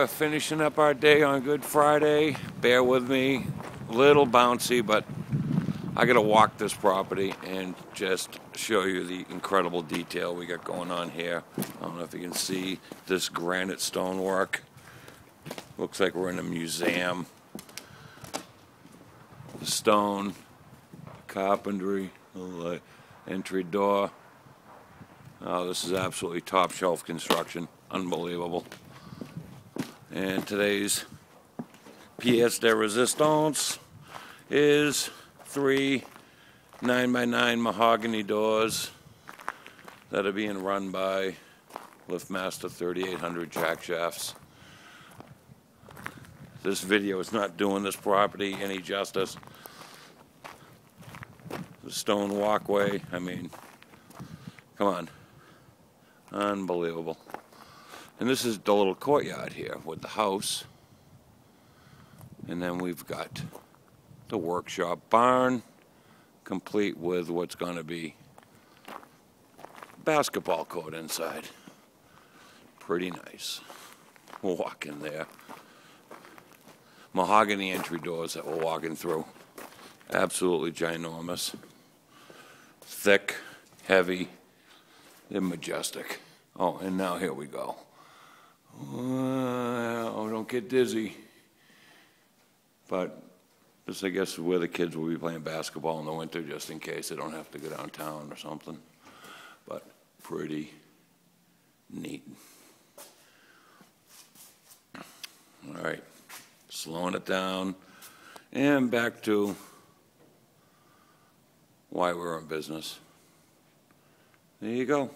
we're finishing up our day on Good Friday. Bear with me, a little bouncy, but I gotta walk this property and just show you the incredible detail we got going on here. I don't know if you can see this granite stonework. Looks like we're in a museum. The stone, carpentry, little entry door. Oh, this is absolutely top shelf construction. Unbelievable. And today's pièce de résistance is 3 9x9 mahogany doors that are being run by LiftMaster 3800 jack shafts. This video is not doing this property any justice. The stone walkway, I mean, come on. Unbelievable. And this is the little courtyard here with the house. And then we've got the workshop barn, complete with what's going to be basketball court inside. Pretty nice. We'll walk in there. Mahogany entry doors that we're walking through. Absolutely ginormous. Thick, heavy, they're majestic. Oh, and now here we go. Oh, don't get dizzy. But this, I guess, is where the kids will be playing basketball in the winter, just in case they don't have to go downtown or something. But pretty neat. All right, slowing it down, and back to why we're in business. There you go.